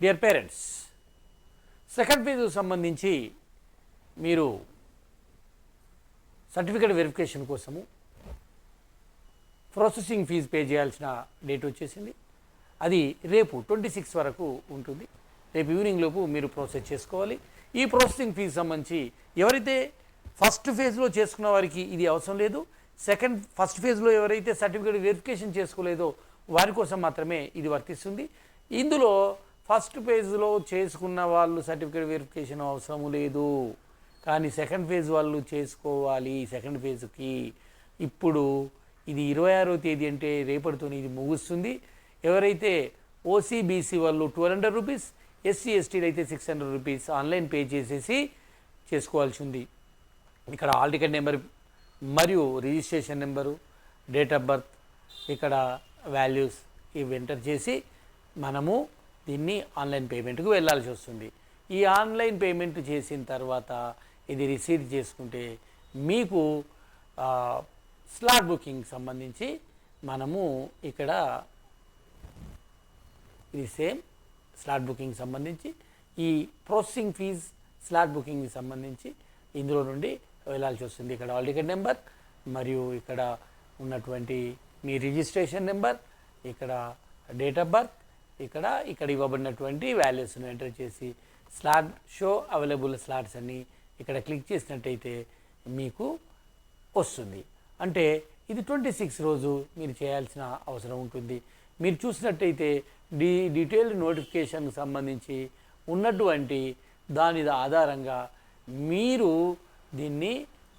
Dear parents, second ఫేజ్కు సంబంధించి మీరు certificate verification కోసము ప్రాసెసింగ్ ఫీజు పే చేయాల్సిన డేట్ వచ్చేసింది. అది రేపు 26 వరకు ఉంటుంది. రేపు ఈవినింగ్ లోపు మీరు ప్రాసెస్ చేసుకోవాలి. ఈ ప్రాసెసింగ్ ఫీజు సంబంధించి ఎవరైతే ఫస్ట్ ఫేజ్లో చేసుకున్న వారికి ఇది అవసరం లేదు. ఫస్ట్ ఫేజ్లో ఎవరైతే సర్టిఫికేట్ వెరిఫికేషన్ చేసుకోలేదో వారి కోసం మాత్రమే ఇది వర్తిస్తుంది. ఇందులో ఫస్ట్ ఫేజ్లో చేసుకున్న వాళ్ళు సర్టిఫికేట్ వెరిఫికేషన్ అవసరం లేదు, కానీ సెకండ్ ఫేజ్ వాళ్ళు చేసుకోవాలి. సెకండ్ ఫేజ్కి ఇప్పుడు ఇది 26వ తేదీ అంటే రేపటితో ఇది ముగుస్తుంది. ఎవరైతే ఓసీబీసీ వాళ్ళు 1200 రూపీస్, ఎస్సీ ఎస్టీలు అయితే 600 రూపీస్ ఆన్లైన్ పే చేసేసి చేసుకోవాల్సి ఉంది. ఇక్కడ హాల్ టికెట్ నెంబర్ మరియు registration number, date of birth, ఇక్కడ వాల్యూస్ ఇవి ఎంటర్ చేసి మనము దీన్ని ఆన్లైన్ పేమెంట్కు వెళ్ళాల్సి వస్తుంది. ఈ ఆన్లైన్ పేమెంట్ చేసిన తర్వాత ఇది రిసీవ్ చేసుకుంటే మీకు స్లాట్ బుకింగ్ సంబంధించి మనము ఇక్కడ ఇది సేమ్ స్లాట్ బుకింగ్ సంబంధించి ఈ ప్రాసెసింగ్ ఫీజ్ స్లాట్ బుకింగ్కి సంబంధించి ఇందులో నుండి వెళ్ళాల్సి వస్తుంది. ఇక్కడ హాల్ టికెట్ నెంబర్ మరియు ఇక్కడ ఉన్నటువంటి మీ రిజిస్ట్రేషన్ నెంబర్, ఇక్కడ డేట్ ఆఫ్ బర్త్, ఇక్కడ ఇవ్వబడినటువంటి వాల్యూస్ను ఎంటర్ చేసి స్లాట్ షో అవైలబుల్ స్లాట్స్ అన్ని ఇక్కడ క్లిక్ చేసినట్టయితే మీకు వస్తుంది. అంటే ఇది 26 రోజు మీరు చేయాల్సిన అవసరం ఉంటుంది. మీరు చూసినట్టయితే డీటెయిల్డ్ నోటిఫికేషన్కి సంబంధించి ఉన్నటువంటి దాని ఆధారంగా మీరు దీన్ని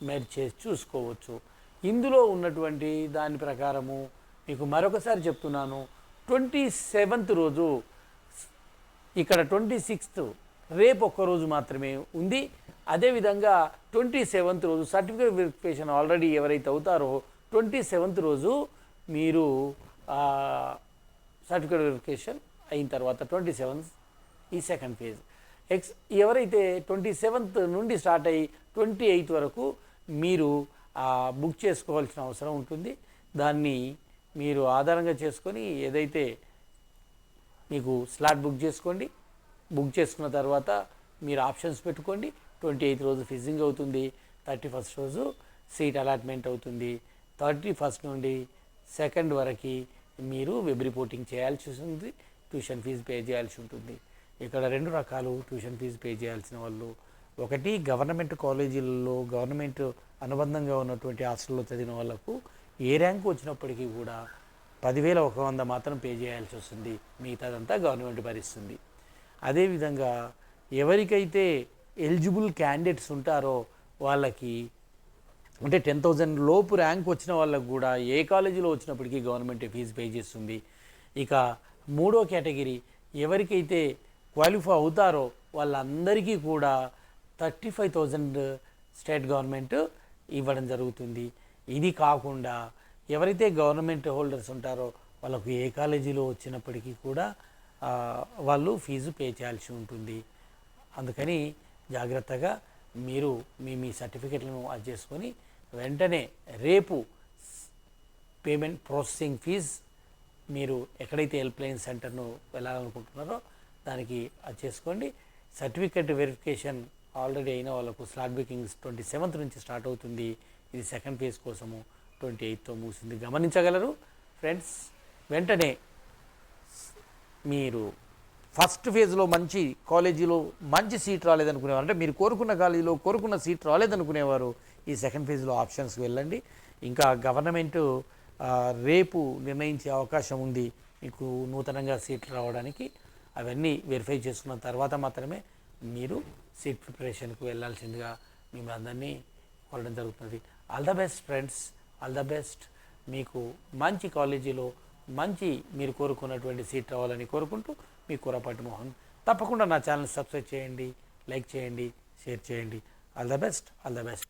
మెర్జ్ చేసి చూసుకోవచ్చు. ఇందులో ఉన్నటువంటి దాని ప్రకారము మీకు మరొకసారి చెప్తున్నాను, 27th రోజు, ఇక్కడ 26th రేపు ఒక్కరోజు మాత్రమే ఉంది. అదేవిధంగా 27th రోజు సర్టిఫికేట్ వెరిఫికేషన్ ఆల్రెడీ ఎవరైతే అవుతారో 27th రోజు మీరు సర్టిఫికేట్ వెరిఫికేషన్ అయిన తర్వాత 27th ఈ సెకండ్ ఫేజ్ ఎవరైతే 27th నుండి స్టార్ట్ అయ్యి 28th వరకు మీరు బుక్ చేసుకోవాల్సిన అవసరం ఉంటుంది. దాన్ని మీరు ఆధారంగా చేసుకొని ఏదైతే మీకు స్లాట్ బుక్ చేసుకోండి. బుక్ చేసుకున్న తర్వాత మీరు ఆప్షన్స్ పెట్టుకోండి. 28th రోజు ఫిజింగ్ అవుతుంది, 31st రోజు సీట్ అలాట్మెంట్ అవుతుంది. 31st నుండి 2nd వరకు మీరు వెబ్ రిపోర్టింగ్ చేయాల్సి ఉంటుంది, ట్యూషన్ ఫీజు పే చేయాల్సి ఉంటుంది. ఇక్కడ 2 రకాలు ట్యూషన్ ఫీజు పే చేయాల్సిన వాళ్ళు, ఒకటి గవర్నమెంట్ కాలేజీలలో గవర్నమెంట్ అనుబంధంగా ఉన్నటువంటి హాస్టల్లో చదివిన వాళ్ళకు ఏ ర్యాంకు వచ్చినప్పటికీ కూడా 10,100 మాత్రం పే చేయాల్సి వస్తుంది, మిగతాదంతా గవర్నమెంట్ భరిస్తుంది. అదేవిధంగా ఎవరికైతే ఎలిజిబుల్ క్యాండిడేట్స్ ఉంటారో వాళ్ళకి అంటే 10,000 లోపు ర్యాంక్ వచ్చిన వాళ్ళకు కూడా ఏ కాలేజీలో వచ్చినప్పటికీ గవర్నమెంట్ ఫీజు పే చేస్తుంది. ఇక 3వ కేటగిరీ ఎవరికైతే క్వాలిఫై అవుతారో వాళ్ళందరికీ కూడా 35,000 స్టేట్ గవర్నమెంట్ ఇవ్వడం జరుగుతుంది. ఇది కాకుండా ఎవరైతే గవర్నమెంట్ హోల్డర్స్ ఉంటారో వాళ్ళకు ఏ కాలేజీలో వచ్చినప్పటికీ కూడా వాళ్ళు ఫీజు పే చేయాల్సి ఉంటుంది. అందుకని జాగ్రత్తగా మీరు మీ సర్టిఫికెట్లను అది చేసుకొని వెంటనే రేపు పేమెంట్ ప్రాసెసింగ్ ఫీజ్ మీరు ఎక్కడైతే హెల్ప్లైన్ సెంటర్ను వెళ్ళాలనుకుంటున్నారో దానికి అది చేసుకోండి. సర్టిఫికెట్ వెరిఫికేషన్ ఆల్రెడీ అయిన వాళ్ళకు స్లాట్ బుకింగ్స్ 27th నుంచి స్టార్ట్ అవుతుంది. ఇది సెకండ్ ఫేజ్ కోసము 28th ముగిసింది. గమనించగలరు ఫ్రెండ్స్. వెంటనే మీరు ఫస్ట్ ఫేజ్లో మంచి కాలేజీలో మంచి సీట్ రాలేదనుకునేవారు, అంటే మీరు కోరుకున్న కాలేజీలో కోరుకున్న సీట్ రాలేదనుకునేవారు ఈ సెకండ్ ఫేజ్లో ఆప్షన్స్కి వెళ్ళండి. ఇంకా గవర్నమెంట్ రేపు నిర్ణయించే అవకాశం ఉంది మీకు నూతనంగా సీట్లు రావడానికి. అవన్నీ వెరిఫై చేసుకున్న తర్వాత మాత్రమే మీరు సీట్ ప్రిపరేషన్కు వెళ్ళాల్సిందిగా మేము అందరినీ కోరడం జరుగుతుంది. All the best friends, all the best. మీకు మంచి కాలేజీలో మంచి మీరు కోరుకున్నటువంటి సీట్ రావాలని కోరుకుంటూ మీ కూరపాటి మోహన్. తప్పకుండా నా ఛానల్ సబ్స్క్రైబ్ చేయండి, లైక్ చేయండి, షేర్ చేయండి. All the best, all the best.